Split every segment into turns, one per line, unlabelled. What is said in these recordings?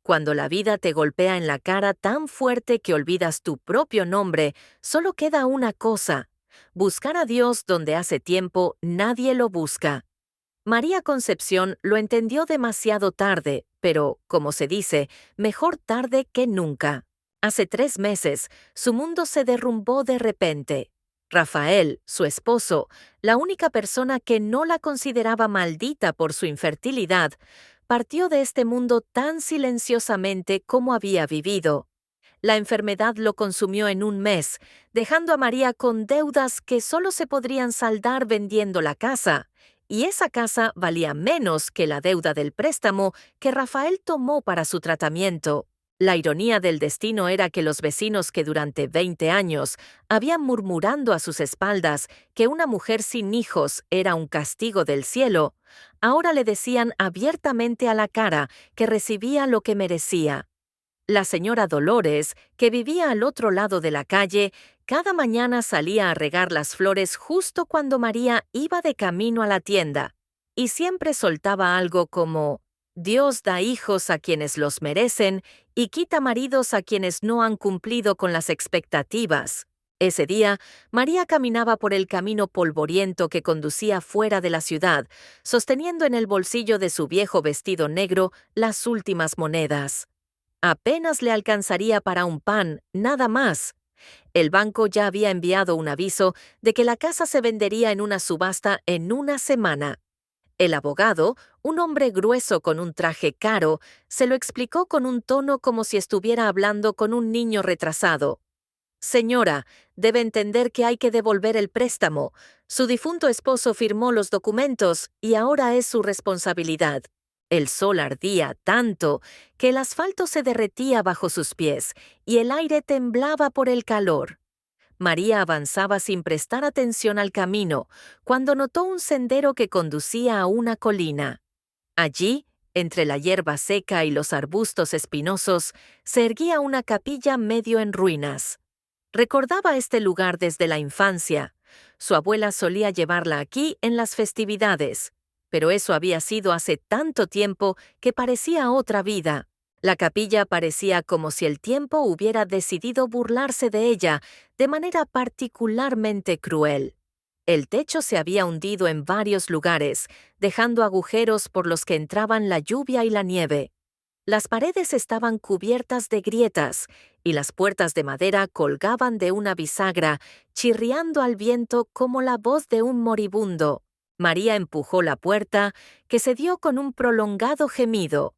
Cuando la vida te golpea en la cara tan fuerte que olvidas tu propio nombre, solo queda una cosa: buscar a Dios donde hace tiempo nadie lo busca. María Concepción lo entendió demasiado tarde, pero, como se dice, mejor tarde que nunca. Hace 3 meses, su mundo se derrumbó de repente. Rafael, su esposo, la única persona que no la consideraba maldita por su infertilidad, partió de este mundo tan silenciosamente como había vivido. La enfermedad lo consumió en un mes, dejando a María con deudas que solo se podrían saldar vendiendo la casa, y esa casa valía menos que la deuda del préstamo que Rafael tomó para su tratamiento. La ironía del destino era que los vecinos que durante 20 años habían murmurando a sus espaldas que una mujer sin hijos era un castigo del cielo, ahora le decían abiertamente a la cara que recibía lo que merecía. La señora Dolores, que vivía al otro lado de la calle, cada mañana salía a regar las flores justo cuando María iba de camino a la tienda, y siempre soltaba algo como: Dios da hijos a quienes los merecen y quita maridos a quienes no han cumplido con las expectativas. Ese día, María caminaba por el camino polvoriento que conducía fuera de la ciudad, sosteniendo en el bolsillo de su viejo vestido negro las últimas monedas. Apenas le alcanzaría para un pan, nada más. El banco ya había enviado un aviso de que la casa se vendería en una subasta en una semana. El abogado, un hombre grueso con un traje caro, se lo explicó con un tono como si estuviera hablando con un niño retrasado. Señora, debe entender que hay que devolver el préstamo. Su difunto esposo firmó los documentos y ahora es su responsabilidad. El sol ardía tanto que el asfalto se derretía bajo sus pies y el aire temblaba por el calor. María avanzaba sin prestar atención al camino, cuando notó un sendero que conducía a una colina. Allí, entre la hierba seca y los arbustos espinosos, se erguía una capilla medio en ruinas. Recordaba este lugar desde la infancia. Su abuela solía llevarla aquí en las festividades, pero eso había sido hace tanto tiempo que parecía otra vida. La capilla parecía como si el tiempo hubiera decidido burlarse de ella de manera particularmente cruel. El techo se había hundido en varios lugares, dejando agujeros por los que entraban la lluvia y la nieve. Las paredes estaban cubiertas de grietas y las puertas de madera colgaban de una bisagra, chirriando al viento como la voz de un moribundo. María empujó la puerta, que cedió con un prolongado gemido.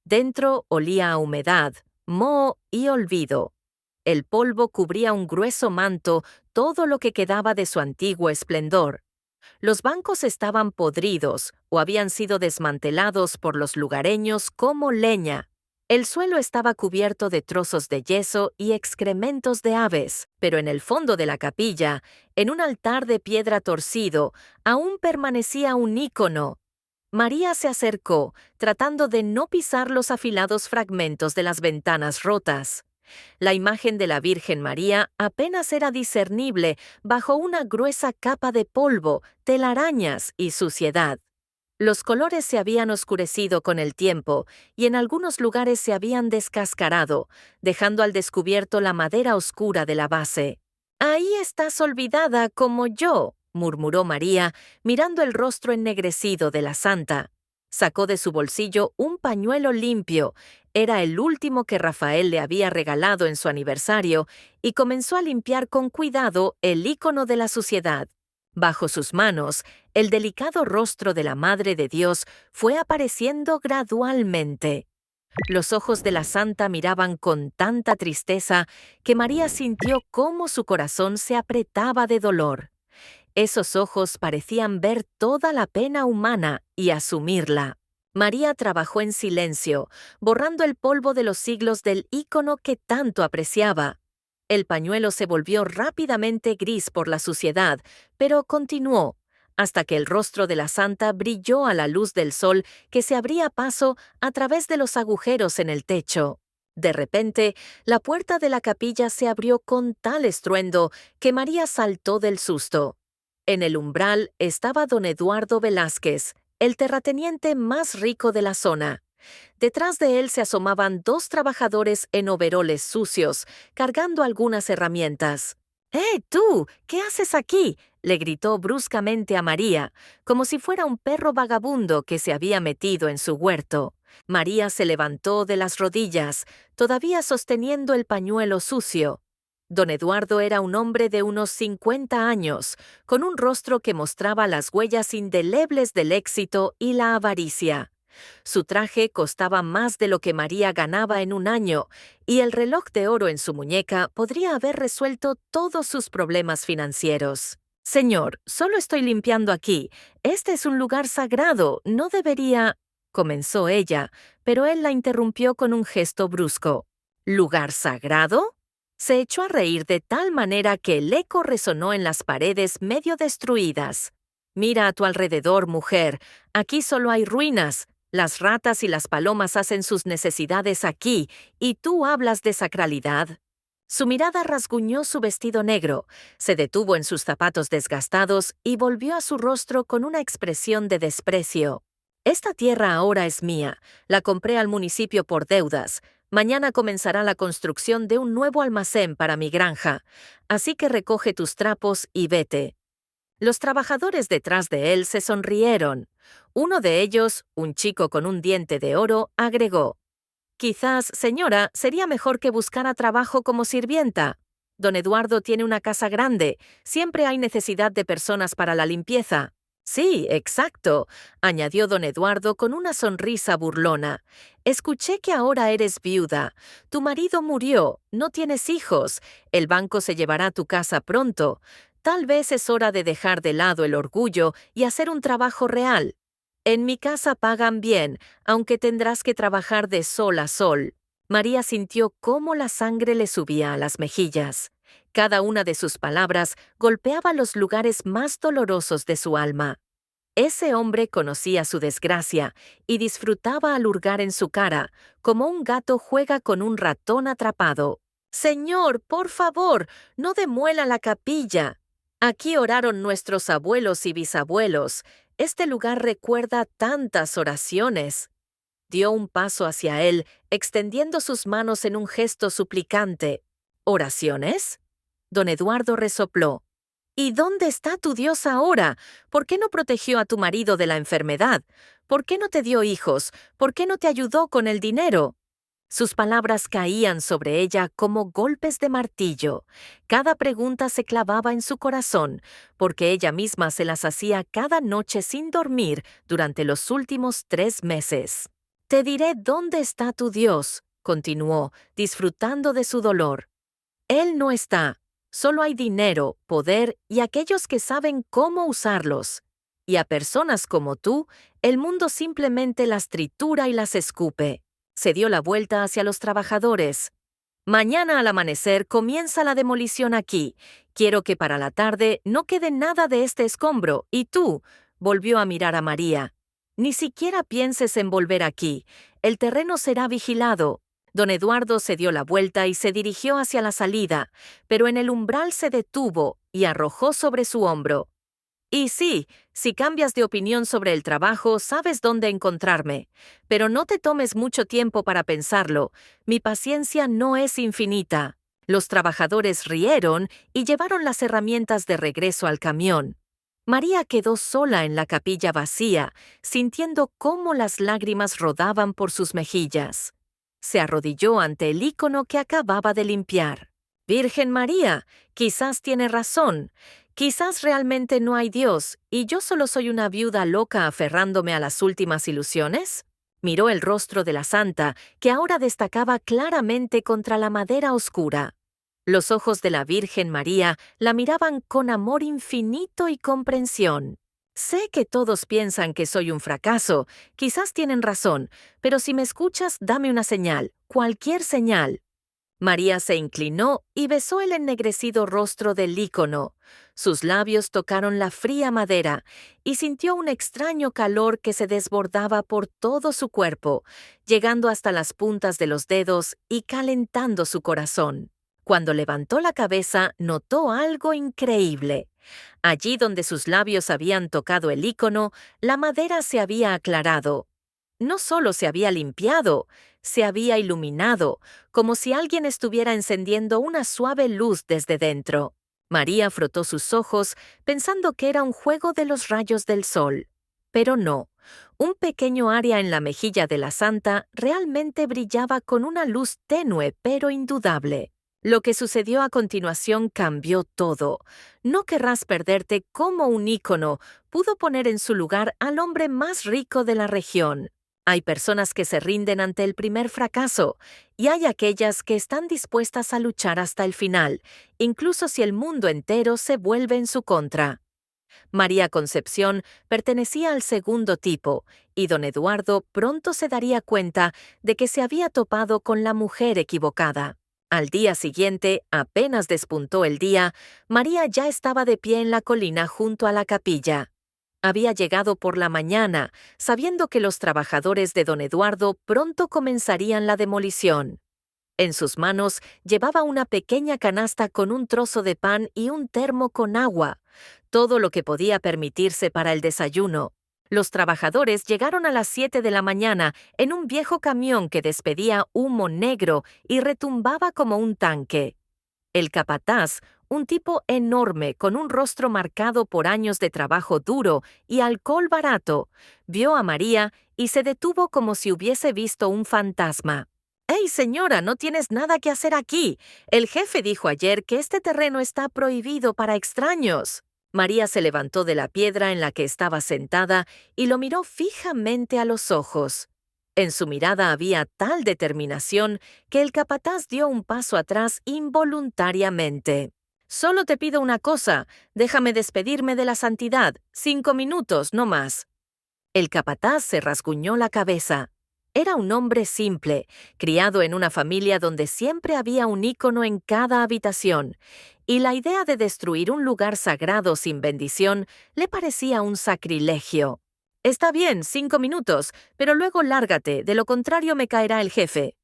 Dentro olía a humedad, moho y olvido. El polvo cubría un grueso manto todo lo que quedaba de su antiguo esplendor. Los bancos estaban podridos o habían sido desmantelados por los lugareños como leña. El suelo estaba cubierto de trozos de yeso y excrementos de aves, pero en el fondo de la capilla, en un altar de piedra torcido, aún permanecía un ícono. María se acercó, tratando de no pisar los afilados fragmentos de las ventanas rotas. La imagen de la Virgen María apenas era discernible bajo una gruesa capa de polvo, telarañas y suciedad. Los colores se habían oscurecido con el tiempo y en algunos lugares se habían descascarado, dejando al descubierto la madera oscura de la base. «Ahí estás olvidada como yo», murmuró María, mirando el rostro ennegrecido de la santa. Sacó de su bolsillo un pañuelo limpio. Era el último que Rafael le había regalado en su aniversario y comenzó a limpiar con cuidado el ícono de la suciedad. Bajo sus manos, el delicado rostro de la Madre de Dios fue apareciendo gradualmente. Los ojos de la santa miraban con tanta tristeza que María sintió cómo su corazón se apretaba de dolor. Esos ojos parecían ver toda la pena humana y asumirla. María trabajó en silencio, borrando el polvo de los siglos del ícono que tanto apreciaba. El pañuelo se volvió rápidamente gris por la suciedad, pero continuó, hasta que el rostro de la santa brilló a la luz del sol que se abría paso a través de los agujeros en el techo. De repente, la puerta de la capilla se abrió con tal estruendo que María saltó del susto. En el umbral estaba don Eduardo Velázquez, el terrateniente más rico de la zona. Detrás de él se asomaban dos trabajadores en overoles sucios, cargando algunas herramientas. Tú! ¿Qué haces aquí?, le gritó bruscamente a María, como si fuera un perro vagabundo que se había metido en su huerto. María se levantó de las rodillas, todavía sosteniendo el pañuelo sucio. Don Eduardo era un hombre de unos 50 años, con un rostro que mostraba las huellas indelebles del éxito y la avaricia. Su traje costaba más de lo que María ganaba en un año, y el reloj de oro en su muñeca podría haber resuelto todos sus problemas financieros. «Señor, solo estoy limpiando aquí. Este es un lugar sagrado. No debería...» comenzó ella, pero él la interrumpió con un gesto brusco. «¿Lugar sagrado?». Se echó a reír de tal manera que el eco resonó en las paredes medio destruidas. «Mira a tu alrededor, mujer. Aquí solo hay ruinas. Las ratas y las palomas hacen sus necesidades aquí, y tú hablas de sacralidad». Su mirada rasguñó su vestido negro, se detuvo en sus zapatos desgastados y volvió a su rostro con una expresión de desprecio. «Esta tierra ahora es mía. La compré al municipio por deudas. Mañana comenzará la construcción de un nuevo almacén para mi granja. Así que recoge tus trapos y vete». Los trabajadores detrás de él se sonrieron. Uno de ellos, un chico con un diente de oro, agregó: «Quizás, señora, sería mejor que buscara trabajo como sirvienta. Don Eduardo tiene una casa grande. Siempre hay necesidad de personas para la limpieza». «Sí, exacto», añadió don Eduardo con una sonrisa burlona. «Escuché que ahora eres viuda. Tu marido murió, no tienes hijos. El banco se llevará tu casa pronto. Tal vez es hora de dejar de lado el orgullo y hacer un trabajo real. En mi casa pagan bien, aunque tendrás que trabajar de sol a sol». María sintió cómo la sangre le subía a las mejillas. Cada una de sus palabras golpeaba los lugares más dolorosos de su alma. Ese hombre conocía su desgracia y disfrutaba al hurgar en su cara, como un gato juega con un ratón atrapado. «Señor, por favor, no demuela la capilla. Aquí oraron nuestros abuelos y bisabuelos. Este lugar recuerda tantas oraciones». Dio un paso hacia él, extendiendo sus manos en un gesto suplicante. «¿Oraciones?». Don Eduardo resopló. «¿Y dónde está tu Dios ahora? ¿Por qué no protegió a tu marido de la enfermedad? ¿Por qué no te dio hijos? ¿Por qué no te ayudó con el dinero?». Sus palabras caían sobre ella como golpes de martillo. Cada pregunta se clavaba en su corazón, porque ella misma se las hacía cada noche sin dormir durante los últimos 3 meses. «Te diré dónde está tu Dios», continuó, disfrutando de su dolor. «Él no está. Solo hay dinero, poder y aquellos que saben cómo usarlos. Y a personas como tú, el mundo simplemente las tritura y las escupe». Se dio la vuelta hacia los trabajadores. «Mañana al amanecer comienza la demolición aquí. Quiero que para la tarde no quede nada de este escombro. Y tú», volvió a mirar a María, «ni siquiera pienses en volver aquí. El terreno será vigilado». Don Eduardo se dio la vuelta y se dirigió hacia la salida, pero en el umbral se detuvo y arrojó sobre su hombro: «Y sí, si cambias de opinión sobre el trabajo, sabes dónde encontrarme. Pero no te tomes mucho tiempo para pensarlo. Mi paciencia no es infinita». Los trabajadores rieron y llevaron las herramientas de regreso al camión. María quedó sola en la capilla vacía, sintiendo cómo las lágrimas rodaban por sus mejillas. Se arrodilló ante el ícono que acababa de limpiar. «Virgen María, quizás tiene razón. Quizás realmente no hay Dios, y yo solo soy una viuda loca aferrándome a las últimas ilusiones». Miró el rostro de la santa, que ahora destacaba claramente contra la madera oscura. Los ojos de la Virgen María la miraban con amor infinito y comprensión. «Sé que todos piensan que soy un fracaso, quizás tienen razón, pero si me escuchas, dame una señal, cualquier señal». María se inclinó y besó el ennegrecido rostro del ícono. Sus labios tocaron la fría madera y sintió un extraño calor que se desbordaba por todo su cuerpo, llegando hasta las puntas de los dedos y calentando su corazón. Cuando levantó la cabeza, notó algo increíble. Allí donde sus labios habían tocado el ícono, la madera se había aclarado. no solo se había limpiado, se había iluminado, como si alguien estuviera encendiendo una suave luz desde dentro. María frotó sus ojos, pensando que era un juego de los rayos del sol. Pero no. Un pequeño área en la mejilla de la santa realmente brillaba con una luz tenue pero indudable. Lo que sucedió a continuación cambió todo. No querrás perderte cómo un ícono pudo poner en su lugar al hombre más rico de la región. Hay personas que se rinden ante el primer fracaso, y hay aquellas que están dispuestas a luchar hasta el final, incluso si el mundo entero se vuelve en su contra. María Concepción pertenecía al segundo tipo, y don Eduardo pronto se daría cuenta de que se había topado con la mujer equivocada. Al día siguiente, apenas despuntó el día, María ya estaba de pie en la colina junto a la capilla. Había llegado por la mañana, sabiendo que los trabajadores de don Eduardo pronto comenzarían la demolición. En sus manos llevaba una pequeña canasta con un trozo de pan y un termo con agua, todo lo que podía permitirse para el desayuno. Los trabajadores llegaron a las 7 de la mañana en un viejo camión que despedía humo negro y retumbaba como un tanque. El capataz, un tipo enorme con un rostro marcado por años de trabajo duro y alcohol barato, vio a María y se detuvo como si hubiese visto un fantasma. «¡Hey, señora, no tienes nada que hacer aquí! El jefe dijo ayer que este terreno está prohibido para extraños». María se levantó de la piedra en la que estaba sentada y lo miró fijamente a los ojos. En su mirada había tal determinación que el capataz dio un paso atrás involuntariamente. «Solo te pido una cosa, déjame despedirme de la santidad, 5 minutos, no más». El capataz se rasguñó la cabeza. Era un hombre simple, criado en una familia donde siempre había un ícono en cada habitación, y la idea de destruir un lugar sagrado sin bendición le parecía un sacrilegio. «Está bien, 5 minutos, pero luego lárgate, de lo contrario me caerá el jefe».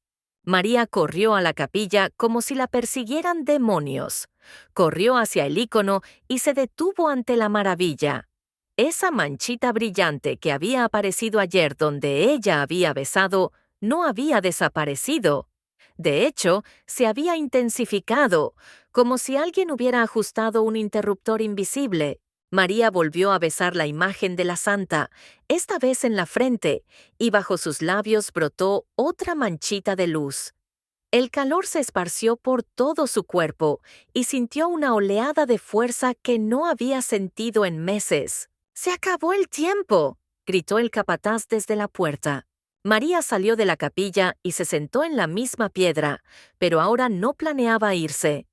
María corrió a la capilla como si la persiguieran demonios. Corrió hacia el ícono y se detuvo ante la maravilla. Esa manchita brillante que había aparecido ayer donde ella había besado no había desaparecido. De hecho, se había intensificado, como si alguien hubiera ajustado un interruptor invisible. María volvió a besar la imagen de la santa, esta vez en la frente, y bajo sus labios brotó otra manchita de luz. El calor se esparció por todo su cuerpo y sintió una oleada de fuerza que no había sentido en meses. «¡Se acabó el tiempo!», gritó el capataz desde la puerta. María salió de la capilla y se sentó en la misma piedra, pero ahora no planeaba irse.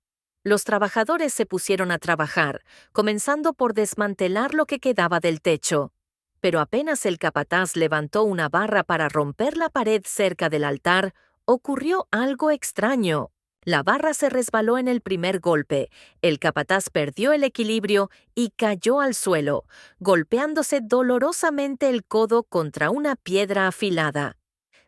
Los trabajadores se pusieron a trabajar, comenzando por desmantelar lo que quedaba del techo. Pero apenas el capataz levantó una barra para romper la pared cerca del altar, ocurrió algo extraño. La barra se resbaló en el primer golpe, el capataz perdió el equilibrio y cayó al suelo, golpeándose dolorosamente el codo contra una piedra afilada.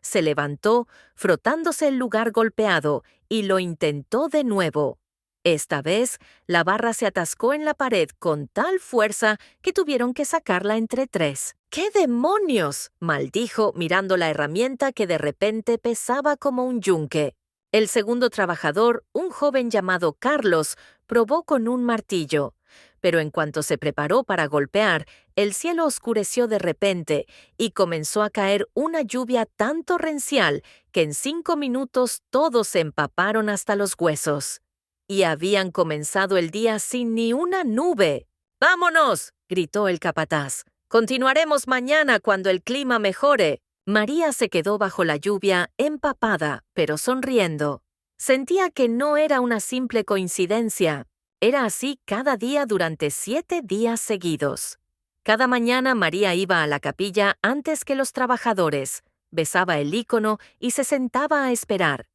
Se levantó, frotándose el lugar golpeado, y lo intentó de nuevo. Esta vez, la barra se atascó en la pared con tal fuerza que tuvieron que sacarla entre 3. «¡Qué demonios!», maldijo mirando la herramienta que de repente pesaba como un yunque. El segundo trabajador, un joven llamado Carlos, probó con un martillo. Pero en cuanto se preparó para golpear, el cielo oscureció de repente y comenzó a caer una lluvia tan torrencial que en 5 minutos todos se empaparon hasta los huesos. Y habían comenzado el día sin ni una nube. «¡Vámonos!», gritó el capataz. «Continuaremos mañana cuando el clima mejore». María se quedó bajo la lluvia, empapada, pero sonriendo. Sentía que no era una simple coincidencia. Era así cada día durante 7 días seguidos. Cada mañana María iba a la capilla antes que los trabajadores, besaba el ícono y se sentaba a esperar.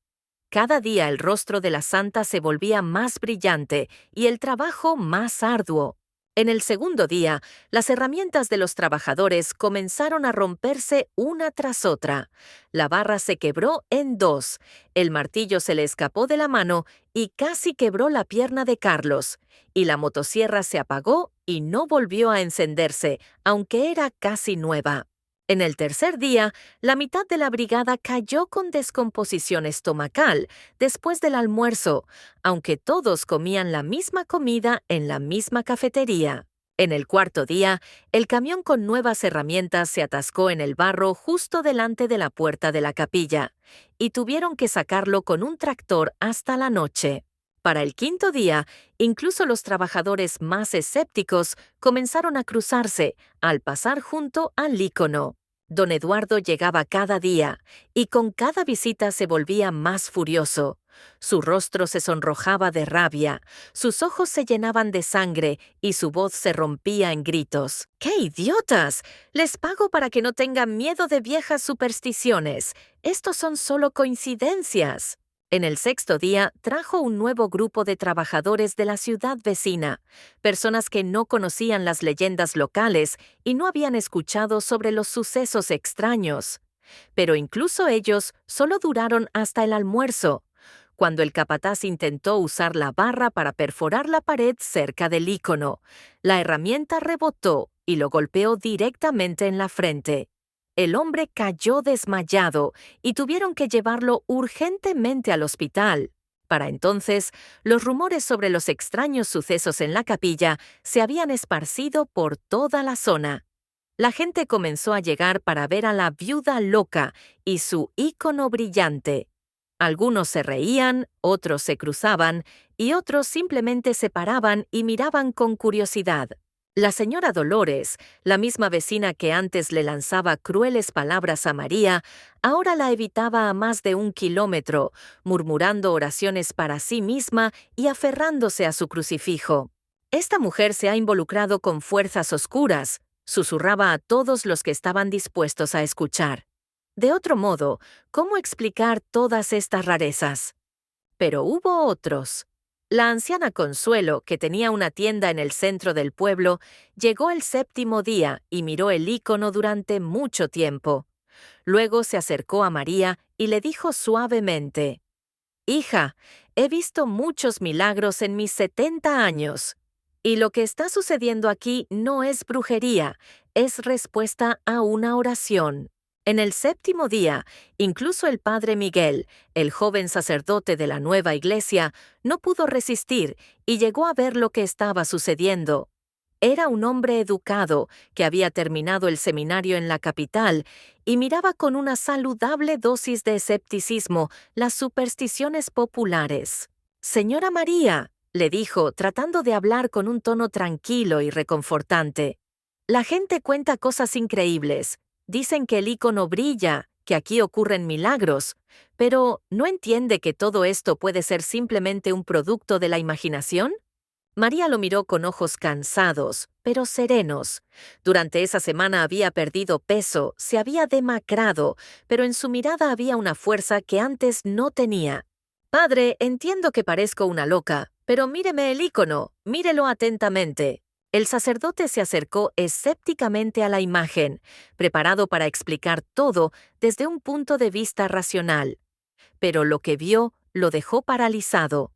Cada día el rostro de la santa se volvía más brillante y el trabajo más arduo. En el segundo día, las herramientas de los trabajadores comenzaron a romperse una tras otra. La barra se quebró en 2, el martillo se le escapó de la mano y casi quebró la pierna de Carlos, y la motosierra se apagó y no volvió a encenderse, aunque era casi nueva. En el tercer día, la mitad de la brigada cayó con descomposición estomacal después del almuerzo, aunque todos comían la misma comida en la misma cafetería. En el cuarto día, el camión con nuevas herramientas se atascó en el barro justo delante de la puerta de la capilla, y tuvieron que sacarlo con un tractor hasta la noche. Para el quinto día, incluso los trabajadores más escépticos comenzaron a cruzarse al pasar junto al ícono. Don Eduardo llegaba cada día, y con cada visita se volvía más furioso. Su rostro se sonrojaba de rabia, sus ojos se llenaban de sangre y su voz se rompía en gritos. ¡Qué idiotas! Les pago para que no tengan miedo de viejas supersticiones. Estos son solo coincidencias. En el sexto día trajo un nuevo grupo de trabajadores de la ciudad vecina, personas que no conocían las leyendas locales y no habían escuchado sobre los sucesos extraños. Pero incluso ellos solo duraron hasta el almuerzo, cuando el capataz intentó usar la barra para perforar la pared cerca del ícono. La herramienta rebotó y lo golpeó directamente en la frente. El hombre cayó desmayado y tuvieron que llevarlo urgentemente al hospital. Para entonces, los rumores sobre los extraños sucesos en la capilla se habían esparcido por toda la zona. La gente comenzó a llegar para ver a la viuda loca y su ícono brillante. Algunos se reían, otros se cruzaban y otros simplemente se paraban y miraban con curiosidad. La señora Dolores, la misma vecina que antes le lanzaba crueles palabras a María, ahora la evitaba a más de 1 kilómetro, murmurando oraciones para sí misma y aferrándose a su crucifijo. Esta mujer se ha involucrado con fuerzas oscuras, susurraba a todos los que estaban dispuestos a escuchar. De otro modo, ¿cómo explicar todas estas rarezas? Pero hubo otros. La anciana Consuelo, que tenía una tienda en el centro del pueblo, llegó el séptimo día y miró el ícono durante mucho tiempo. Luego se acercó a María y le dijo suavemente: «Hija, he visto muchos milagros en mis 70 años. Y lo que está sucediendo aquí no es brujería, es respuesta a una oración». En el séptimo día, incluso el padre Miguel, el joven sacerdote de la nueva iglesia, no pudo resistir y llegó a ver lo que estaba sucediendo. Era un hombre educado que había terminado el seminario en la capital y miraba con una saludable dosis de escepticismo las supersticiones populares. «Señora María», le dijo, tratando de hablar con un tono tranquilo y reconfortante, «la gente cuenta cosas increíbles. Dicen que el ícono brilla, que aquí ocurren milagros, pero ¿no entiende que todo esto puede ser simplemente un producto de la imaginación?» María lo miró con ojos cansados, pero serenos. Durante esa semana había perdido peso, se había demacrado, pero en su mirada había una fuerza que antes no tenía. «Padre, entiendo que parezco una loca, pero míreme el ícono, mírelo atentamente». El sacerdote se acercó escépticamente a la imagen, preparado para explicar todo desde un punto de vista racional. Pero lo que vio lo dejó paralizado.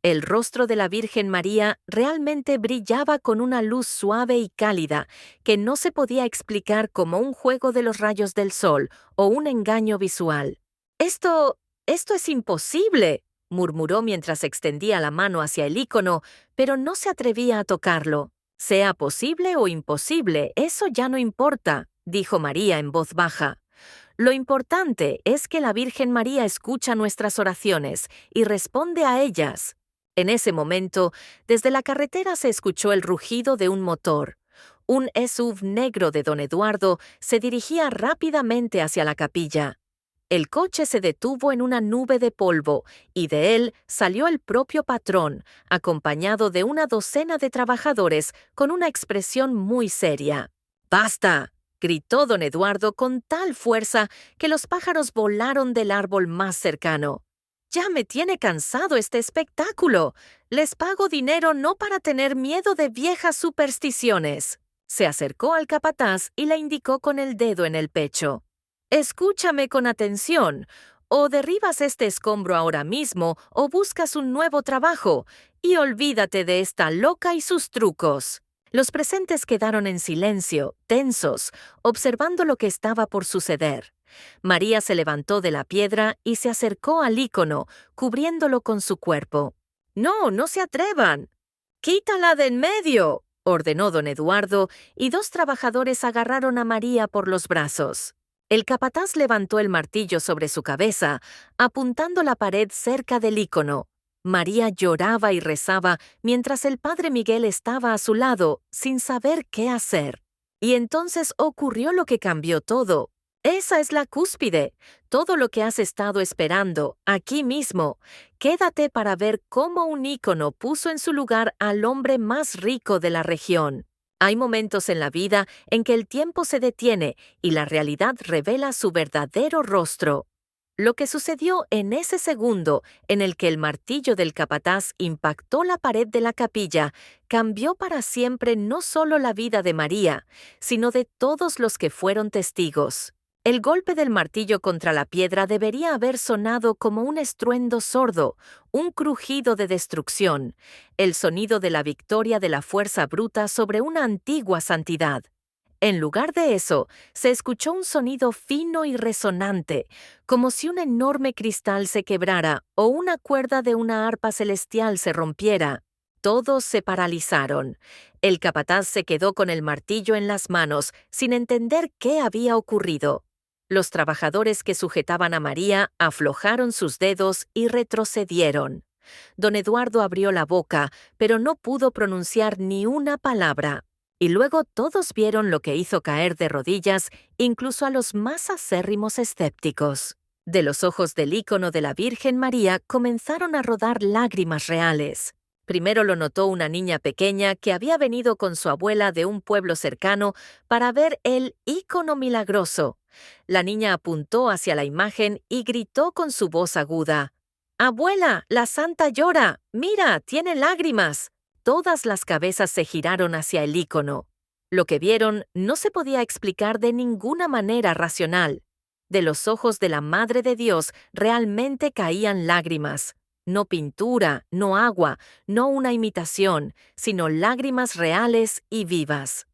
El rostro de la Virgen María realmente brillaba con una luz suave y cálida que no se podía explicar como un juego de los rayos del sol o un engaño visual. Esto es imposible», murmuró mientras extendía la mano hacia el ícono, pero no se atrevía a tocarlo. «Sea posible o imposible, eso ya no importa», dijo María en voz baja. «Lo importante es que la Virgen María escucha nuestras oraciones y responde a ellas». En ese momento, desde la carretera se escuchó el rugido de un motor. Un SUV negro de don Eduardo se dirigía rápidamente hacia la capilla. El coche se detuvo en una nube de polvo y de él salió el propio patrón, acompañado de una docena de trabajadores con una expresión muy seria. «¡Basta!», gritó don Eduardo con tal fuerza que los pájaros volaron del árbol más cercano. «Ya me tiene cansado este espectáculo. Les pago dinero no para tener miedo de viejas supersticiones». Se acercó al capataz y le indicó con el dedo en el pecho: «Escúchame con atención. O derribas este escombro ahora mismo o buscas un nuevo trabajo, y olvídate de esta loca y sus trucos». Los presentes quedaron en silencio, tensos, observando lo que estaba por suceder. María se levantó de la piedra y se acercó al ícono, cubriéndolo con su cuerpo. «¡No, no se atrevan! ¡Quítala de en medio!», ordenó don Eduardo, y dos trabajadores agarraron a María por los brazos. El capataz levantó el martillo sobre su cabeza, apuntando la pared cerca del ícono. María lloraba y rezaba mientras el padre Miguel estaba a su lado, sin saber qué hacer. Y entonces ocurrió lo que cambió todo. Esa es la cúspide, todo lo que has estado esperando, aquí mismo. Quédate para ver cómo un ícono puso en su lugar al hombre más rico de la región. Hay momentos en la vida en que el tiempo se detiene y la realidad revela su verdadero rostro. Lo que sucedió en ese segundo en el que el martillo del capataz impactó la pared de la capilla cambió para siempre no solo la vida de María, sino de todos los que fueron testigos. El golpe del martillo contra la piedra debería haber sonado como un estruendo sordo, un crujido de destrucción, el sonido de la victoria de la fuerza bruta sobre una antigua santidad. En lugar de eso, se escuchó un sonido fino y resonante, como si un enorme cristal se quebrara o una cuerda de una arpa celestial se rompiera. Todos se paralizaron. El capataz se quedó con el martillo en las manos, sin entender qué había ocurrido. Los trabajadores que sujetaban a María aflojaron sus dedos y retrocedieron. Don Eduardo abrió la boca, pero no pudo pronunciar ni una palabra. Y luego todos vieron lo que hizo caer de rodillas incluso a los más acérrimos escépticos. De los ojos del ícono de la Virgen María comenzaron a rodar lágrimas reales. Primero lo notó una niña pequeña que había venido con su abuela de un pueblo cercano para ver el ícono milagroso. La niña apuntó hacia la imagen y gritó con su voz aguda: «¡Abuela, la santa llora! ¡Mira, tiene lágrimas!». Todas las cabezas se giraron hacia el ícono. Lo que vieron no se podía explicar de ninguna manera racional. De los ojos de la Madre de Dios realmente caían lágrimas. No pintura, no agua, no una imitación, sino lágrimas reales y vivas.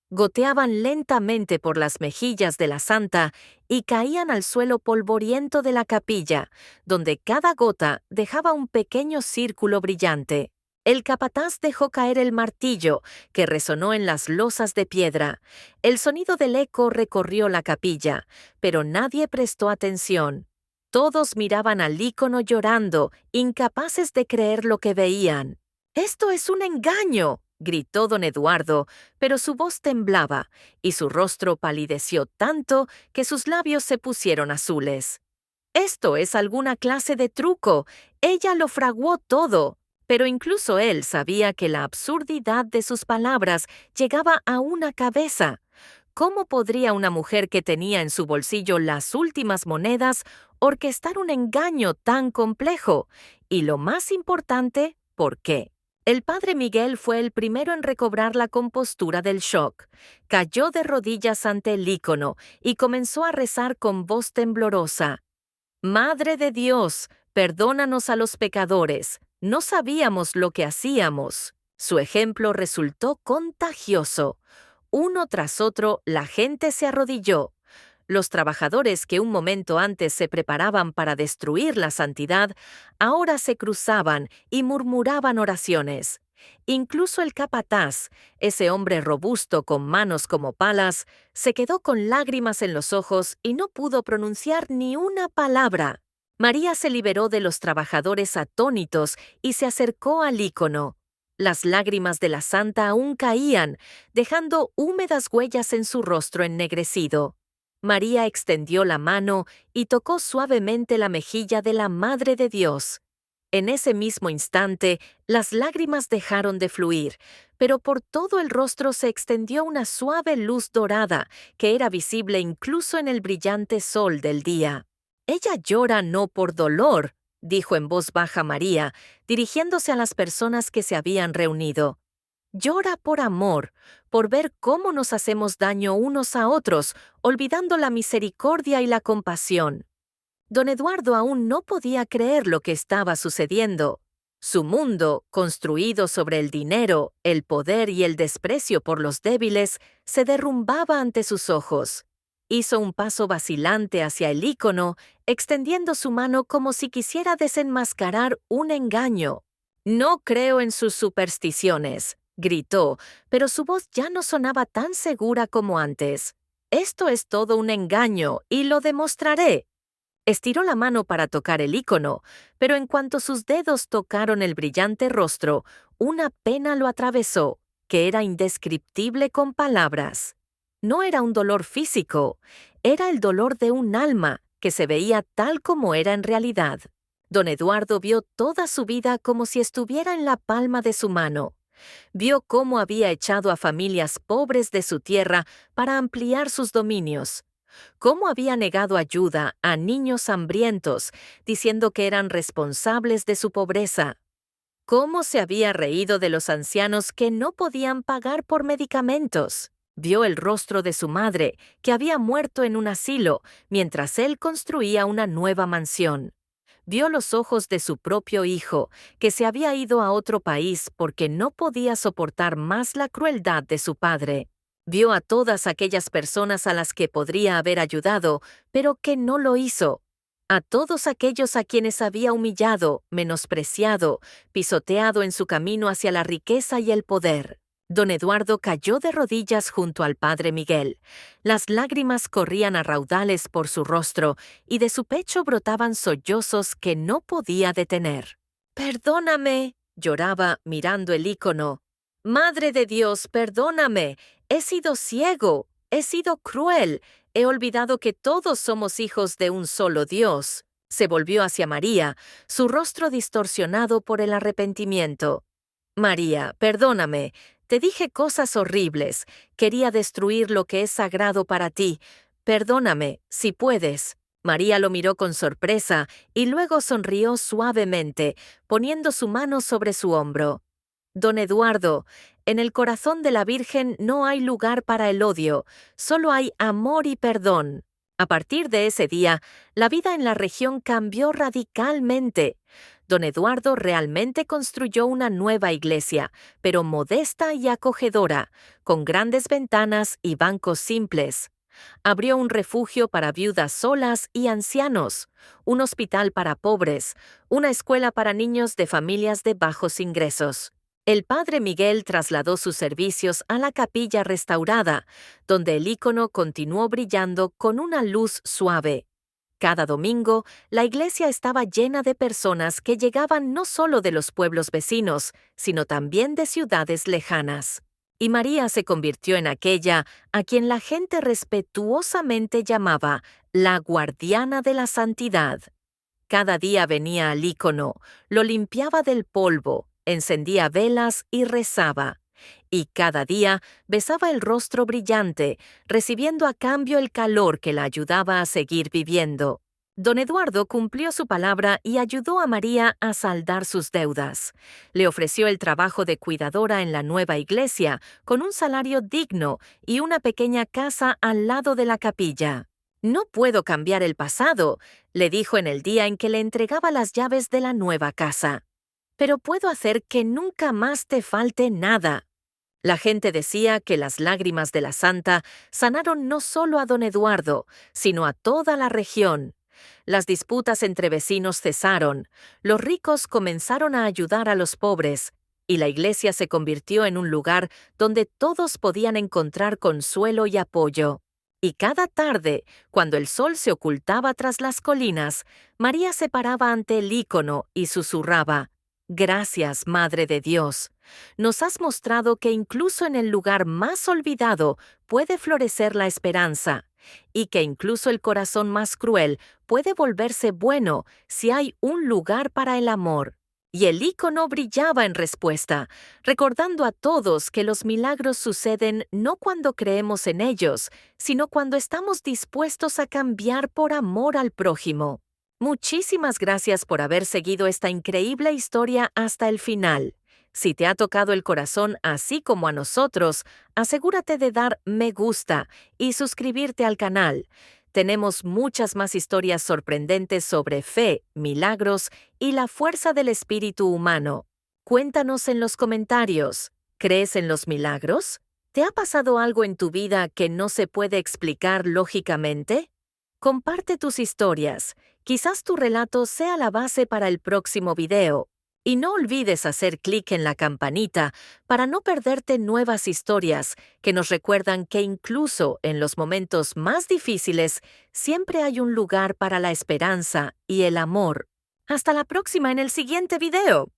Goteaban lentamente por las mejillas de la santa y caían al suelo polvoriento de la capilla, donde cada gota dejaba un pequeño círculo brillante. El capataz dejó caer el martillo, que resonó en las losas de piedra. El sonido del eco recorrió la capilla, pero nadie prestó atención. Todos miraban al ícono llorando, incapaces de creer lo que veían. «¡Esto es un engaño!», gritó don Eduardo, pero su voz temblaba, y su rostro palideció tanto que sus labios se pusieron azules. «Esto es alguna clase de truco. Ella lo fraguó todo». Pero incluso él sabía que la absurdidad de sus palabras llegaba a una cabeza. ¿Cómo podría una mujer que tenía en su bolsillo las últimas monedas orquestar un engaño tan complejo? Y lo más importante, ¿por qué? El padre Miguel fue el primero en recobrar la compostura del shock. Cayó de rodillas ante el ícono y comenzó a rezar con voz temblorosa: «Madre de Dios, perdónanos a los pecadores. No sabíamos lo que hacíamos». Su ejemplo resultó contagioso. Uno tras otro, la gente se arrodilló. Los trabajadores que un momento antes se preparaban para destruir la santidad, ahora se cruzaban y murmuraban oraciones. Incluso el capataz, ese hombre robusto con manos como palas, se quedó con lágrimas en los ojos y no pudo pronunciar ni una palabra. María se liberó de los trabajadores atónitos y se acercó al ícono. Las lágrimas de la santa aún caían, dejando húmedas huellas en su rostro ennegrecido. María extendió la mano y tocó suavemente la mejilla de la Madre de Dios. En ese mismo instante, las lágrimas dejaron de fluir, pero por todo el rostro se extendió una suave luz dorada que era visible incluso en el brillante sol del día. «Ella llora no por dolor», dijo en voz baja María, dirigiéndose a las personas que se habían reunido. «Llora por amor, por ver cómo nos hacemos daño unos a otros, olvidando la misericordia y la compasión». Don Eduardo aún no podía creer lo que estaba sucediendo. Su mundo, construido sobre el dinero, el poder y el desprecio por los débiles, se derrumbaba ante sus ojos. Hizo un paso vacilante hacia el ícono, extendiendo su mano como si quisiera desenmascarar un engaño. «No creo en sus supersticiones», gritó, pero su voz ya no sonaba tan segura como antes. «Esto es todo un engaño, y lo demostraré». Estiró la mano para tocar el ícono, pero en cuanto sus dedos tocaron el brillante rostro, una pena lo atravesó, que era indescriptible con palabras. No era un dolor físico, era el dolor de un alma que se veía tal como era en realidad. Don Eduardo vio toda su vida como si estuviera en la palma de su mano. Vio cómo había echado a familias pobres de su tierra para ampliar sus dominios. Cómo había negado ayuda a niños hambrientos, diciendo que eran responsables de su pobreza. Cómo se había reído de los ancianos que no podían pagar por medicamentos. Vio el rostro de su madre, que había muerto en un asilo, mientras él construía una nueva mansión. Vio los ojos de su propio hijo, que se había ido a otro país porque no podía soportar más la crueldad de su padre. Vio a todas aquellas personas a las que podría haber ayudado, pero que no lo hizo. A todos aquellos a quienes había humillado, menospreciado, pisoteado en su camino hacia la riqueza y el poder. Don Eduardo cayó de rodillas junto al padre Miguel. Las lágrimas corrían a raudales por su rostro y de su pecho brotaban sollozos que no podía detener. «Perdóname», lloraba mirando el ícono. «Madre de Dios, perdóname. He sido ciego, he sido cruel, he olvidado que todos somos hijos de un solo Dios». Se volvió hacia María, su rostro distorsionado por el arrepentimiento. «María, perdóname. Te dije cosas horribles. Quería destruir lo que es sagrado para ti. Perdóname, si puedes». María lo miró con sorpresa y luego sonrió suavemente, poniendo su mano sobre su hombro. «Don Eduardo, en el corazón de la Virgen no hay lugar para el odio, solo hay amor y perdón». A partir de ese día, la vida en la región cambió radicalmente. Don Eduardo realmente construyó una nueva iglesia, pero modesta y acogedora, con grandes ventanas y bancos simples. Abrió un refugio para viudas solas y ancianos, un hospital para pobres, una escuela para niños de familias de bajos ingresos. El padre Miguel trasladó sus servicios a la capilla restaurada, donde el ícono continuó brillando con una luz suave. Cada domingo, la iglesia estaba llena de personas que llegaban no solo de los pueblos vecinos, sino también de ciudades lejanas. Y María se convirtió en aquella a quien la gente respetuosamente llamaba la guardiana de la santidad. Cada día venía al ícono, lo limpiaba del polvo, encendía velas y rezaba. Y cada día besaba el rostro brillante, recibiendo a cambio el calor que la ayudaba a seguir viviendo. Don Eduardo cumplió su palabra y ayudó a María a saldar sus deudas. Le ofreció el trabajo de cuidadora en la nueva iglesia, con un salario digno y una pequeña casa al lado de la capilla. «No puedo cambiar el pasado», le dijo en el día en que le entregaba las llaves de la nueva casa. «Pero puedo hacer que nunca más te falte nada». La gente decía que las lágrimas de la santa sanaron no solo a don Eduardo, sino a toda la región. Las disputas entre vecinos cesaron, los ricos comenzaron a ayudar a los pobres, y la iglesia se convirtió en un lugar donde todos podían encontrar consuelo y apoyo. Y cada tarde, cuando el sol se ocultaba tras las colinas, María se paraba ante el ícono y susurraba: «Gracias, Madre de Dios. Nos has mostrado que incluso en el lugar más olvidado puede florecer la esperanza, y que incluso el corazón más cruel puede volverse bueno si hay un lugar para el amor». Y el ícono brillaba en respuesta, recordando a todos que los milagros suceden no cuando creemos en ellos, sino cuando estamos dispuestos a cambiar por amor al prójimo. Muchísimas gracias por haber seguido esta increíble historia hasta el final. Si te ha tocado el corazón así como a nosotros, asegúrate de dar me gusta y suscribirte al canal. Tenemos muchas más historias sorprendentes sobre fe, milagros y la fuerza del espíritu humano. Cuéntanos en los comentarios. ¿Crees en los milagros? ¿Te ha pasado algo en tu vida que no se puede explicar lógicamente? Comparte tus historias. Quizás tu relato sea la base para el próximo video. Y no olvides hacer clic en la campanita para no perderte nuevas historias que nos recuerdan que incluso en los momentos más difíciles siempre hay un lugar para la esperanza y el amor. Hasta la próxima en el siguiente video.